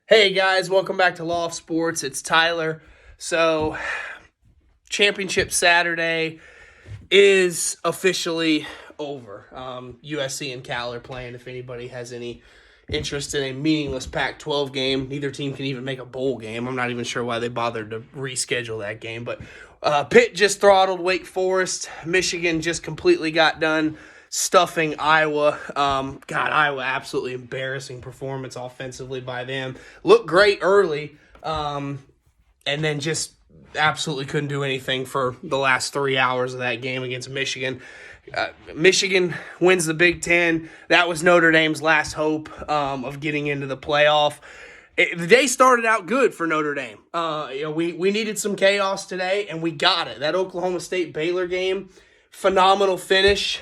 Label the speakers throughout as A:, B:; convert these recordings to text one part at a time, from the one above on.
A: Hey guys, welcome back to Law of Sports. It's Tyler. So, Championship Saturday is officially over. USC and Cal are playing. If anybody has any interest in a meaningless Pac-12 game, neither team can even make a bowl game. I'm not even sure why they bothered to reschedule that game. But Pitt just throttled Wake Forest. Michigan just completely got done stuffing Iowa. Iowa, absolutely embarrassing performance offensively by them. Looked great early, and then just absolutely couldn't do anything for the last 3 hours of that game against Michigan. Michigan wins the Big Ten. That was Notre Dame's last hope of getting into the playoff. The day started out good for Notre Dame. We needed some chaos today, and we got it. That Oklahoma State-Baylor game, phenomenal finish,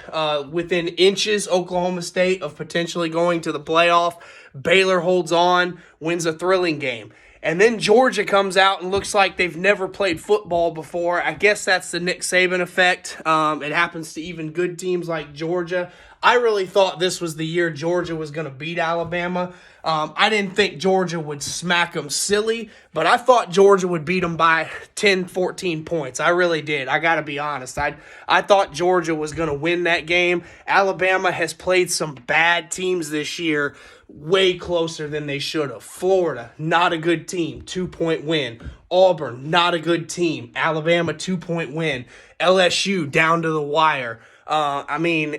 A: within inches, Oklahoma State, of potentially going to the playoff. Baylor holds on, wins a thrilling game. And then Georgia comes out and looks like they've never played football before. I guess that's the Nick Saban effect. It happens to even good teams like Georgia. I really thought this was the year Georgia was going to beat Alabama. I didn't think Georgia would smack them silly, but I thought Georgia would beat them by 10, 14 points. I really did. I got to be honest. I thought Georgia was going to win that game. Alabama has played some bad teams this year, way closer than they should have. Florida, not a good team, 2-point win. Auburn, not a good team. Alabama, 2-point win. LSU, down to the wire. Alabama,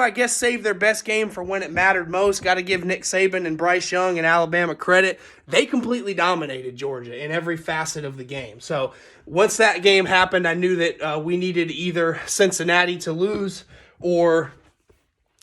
A: I guess, saved their best game for when it mattered most. Got to give Nick Saban and Bryce Young and Alabama credit. They completely dominated Georgia in every facet of the game. So once that game happened, I knew that we needed either Cincinnati to lose or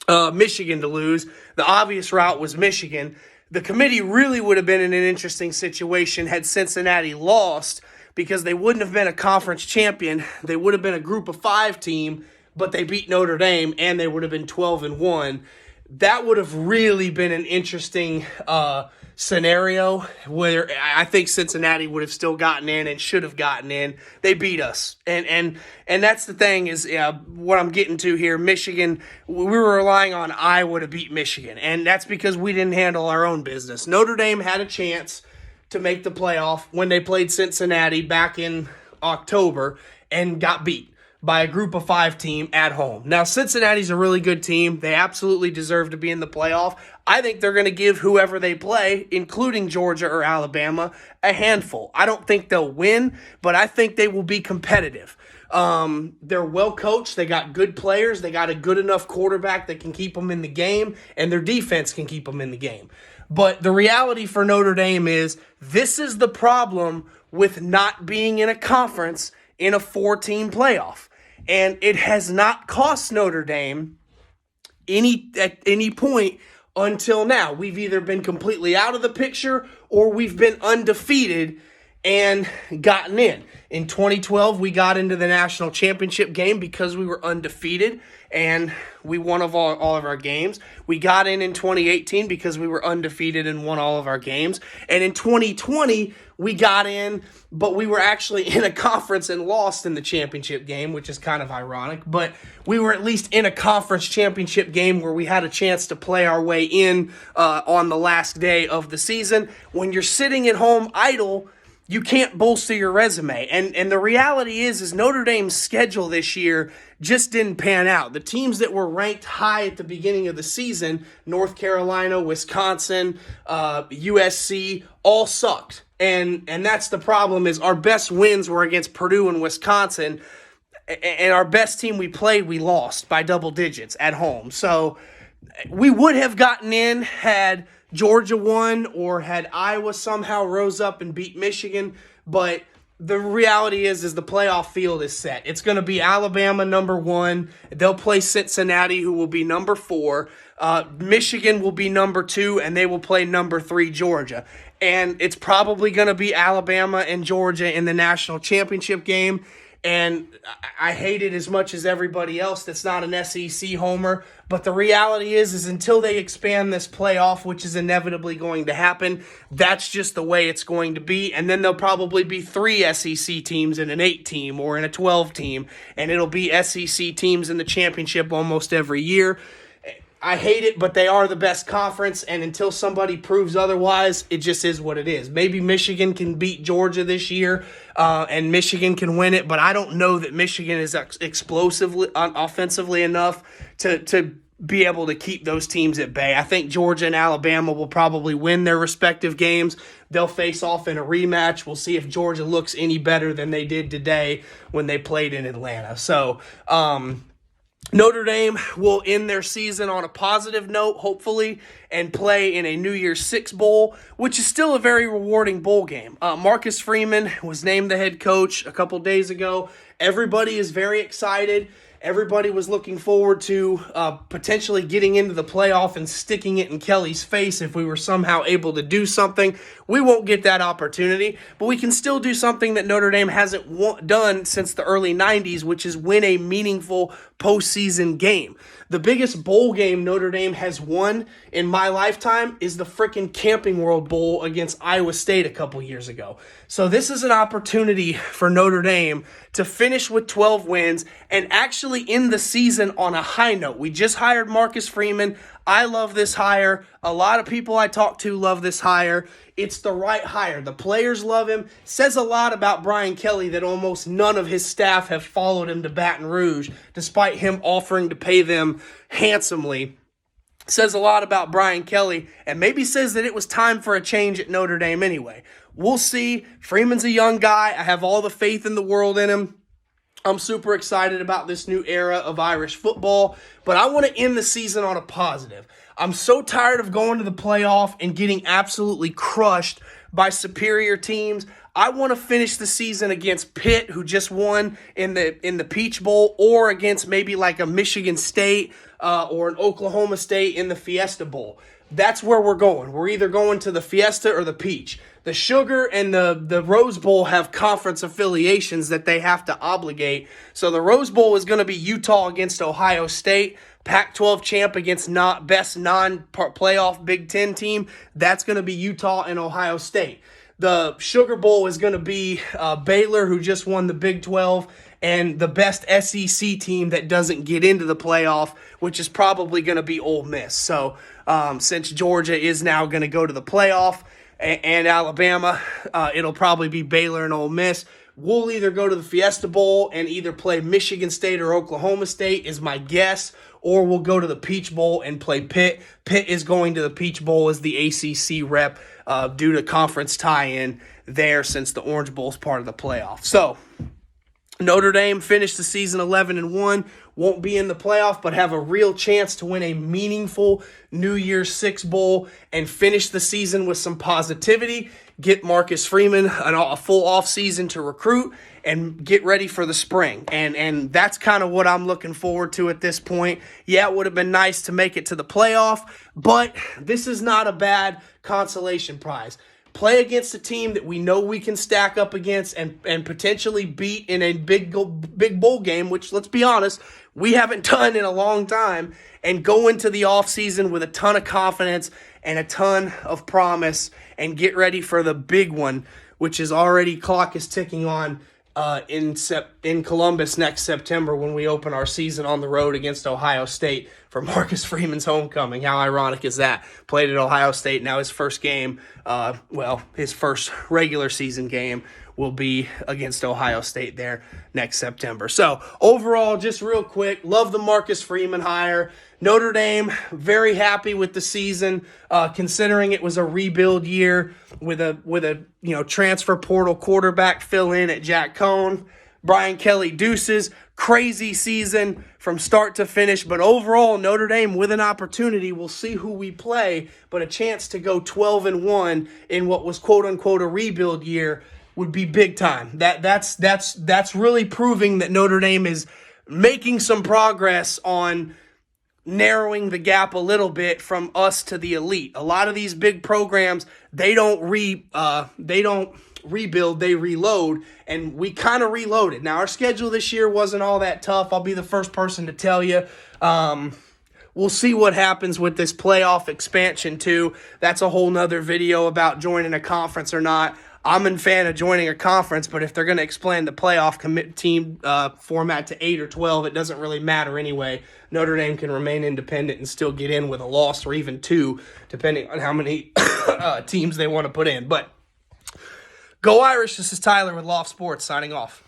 A: Michigan to lose. The obvious route was Michigan. The committee really would have been in an interesting situation had Cincinnati lost, because they wouldn't have been a conference champion. They would have been a group of 5 team, but they beat Notre Dame, and they would have been 12-1. That would have really been an interesting scenario where I think Cincinnati would have still gotten in and should have gotten in. They beat us. And that's the thing is what I'm getting to here. Michigan, we were relying on Iowa to beat Michigan, and that's because we didn't handle our own business. Notre Dame had a chance to make the playoff when they played Cincinnati back in October and got beat by a group of 5 team at home. Now, Cincinnati's a really good team. They absolutely deserve to be in the playoff. I think they're going to give whoever they play, including Georgia or Alabama, a handful. I don't think they'll win, but I think they will be competitive. They're well coached. They got good players. They got a good enough quarterback that can keep them in the game, and their defense can keep them in the game. But the reality for Notre Dame is this is the problem with not being in a conference in a 4-team playoff. And it has not cost Notre Dame at any point until now. We've either been completely out of the picture or we've been undefeated and gotten in. In 2012, we got into the national championship game because we were undefeated and we won all of our games. We got in 2018 because we were undefeated and won all of our games. And in 2020, we got in, but we were actually in a conference and lost in the championship game, which is kind of ironic. But we were at least in a conference championship game where we had a chance to play our way in on the last day of the season. When you're sitting at home idle, you can't bolster your resume. And the reality is Notre Dame's schedule this year just didn't pan out. The teams that were ranked high at the beginning of the season, North Carolina, Wisconsin, USC, all sucked. And that's the problem is our best wins were against Purdue and Wisconsin, and our best team we played, we lost by double digits at home. So we would have gotten in had Georgia won or had Iowa somehow rose up and beat Michigan, but the reality is the playoff field is set. It's going to be Alabama number 1. They'll play Cincinnati, who will be number 4. Michigan will be number 2, and they will play number 3 Georgia. And it's probably going to be Alabama and Georgia in the national championship game. And I hate it as much as everybody else that's not an SEC homer. But the reality is until they expand this playoff, which is inevitably going to happen, that's just the way it's going to be. And then there'll probably be 3 SEC teams in an 8-team or in a 12-team. And it'll be SEC teams in the championship almost every year. I hate it, but they are the best conference, and until somebody proves otherwise, it just is what it is. Maybe Michigan can beat Georgia this year, and Michigan can win it, but I don't know that Michigan is explosively, offensively enough to be able to keep those teams at bay. I think Georgia and Alabama will probably win their respective games. They'll face off in a rematch. We'll see if Georgia looks any better than they did today when they played in Atlanta. So, Notre Dame will end their season on a positive note, hopefully, and play in a New Year's Six Bowl, which is still a very rewarding bowl game. Marcus Freeman was named the head coach a couple days ago. Everybody is very excited. Everybody was looking forward to potentially getting into the playoff and sticking it in Kelly's face if we were somehow able to do something. We won't get that opportunity, but we can still do something that Notre Dame hasn't done since the early 90s, which is win a meaningful postseason game. The biggest bowl game Notre Dame has won in my lifetime is the frickin' Camping World Bowl against Iowa State a couple years ago. So this is an opportunity for Notre Dame to finish with 12 wins and actually end the season on a high note. We just hired Marcus Freeman. I love this hire. A lot of people I talk to love this hire. It's the right hire. The players love him. Says a lot about Brian Kelly that almost none of his staff have followed him to Baton Rouge, despite him offering to pay them handsomely. Says a lot about Brian Kelly, and maybe says that it was time for a change at Notre Dame anyway. We'll see. Freeman's a young guy. I have all the faith in the world in him. I'm super excited about this new era of Irish football, but I want to end the season on a positive. I'm so tired of going to the playoff and getting absolutely crushed by superior teams. I want to finish the season against Pitt, who just won in the Peach Bowl, or against maybe like a Michigan State or an Oklahoma State in the Fiesta Bowl. That's where we're going. We're either going to the Fiesta or the Peach. The Sugar and the Rose Bowl have conference affiliations that they have to obligate. So the Rose Bowl is going to be Utah against Ohio State. Pac-12 champ against best non-playoff Big Ten team. That's going to be Utah and Ohio State. The Sugar Bowl is going to be Baylor, who just won the Big 12, and the best SEC team that doesn't get into the playoff, which is probably going to be Ole Miss. So since Georgia is now going to go to the playoff and Alabama, it'll probably be Baylor and Ole Miss. We'll either go to the Fiesta Bowl and either play Michigan State or Oklahoma State is my guess, or we'll go to the Peach Bowl and play Pitt. Pitt is going to the Peach Bowl as the ACC rep due to conference tie-in there since the Orange Bowl is part of the playoff. So Notre Dame finished the season 11-1, won't be in the playoff, but have a real chance to win a meaningful New Year's Six Bowl and finish the season with some positivity, get Marcus Freeman a full offseason to recruit, and get ready for the spring. And that's kind of what I'm looking forward to at this point. Yeah, it would have been nice to make it to the playoff, but this is not a bad consolation prize. Play against a team that we know we can stack up against and potentially beat in a big bowl game, which, let's be honest, we haven't done in a long time, and go into the offseason with a ton of confidence and a ton of promise and get ready for the big one, which is already clock is ticking on in Columbus next September when we open our season on the road against Ohio State for Marcus Freeman's homecoming. How ironic is that? Played at Ohio State. Now his first game, his first regular season game will be against Ohio State there next September. So overall, just real quick, love the Marcus Freeman hire. Notre Dame, very happy with the season, considering it was a rebuild year with a transfer portal quarterback fill in at Jack Cohn. Brian Kelly deuces, crazy season from start to finish, but overall Notre Dame with an opportunity. We'll see who we play, but a chance to go 12-1 in what was quote unquote a rebuild year would be big time. That's really proving that Notre Dame is making some progress on narrowing the gap a little bit from us to the elite. A lot of these big programs, they don't rebuild, they reload, and we kind of reloaded. Now, our schedule this year wasn't all that tough. I'll be the first person to tell you. We'll see what happens with this playoff expansion too. That's a whole nother video about joining a conference or not. I'm a fan of joining a conference, but if they're going to expand the playoff team format to 8 or 12, it doesn't really matter anyway. Notre Dame can remain independent and still get in with a loss or even 2, depending on how many teams they want to put in. But go Irish. This is Tyler with Loft Sports signing off.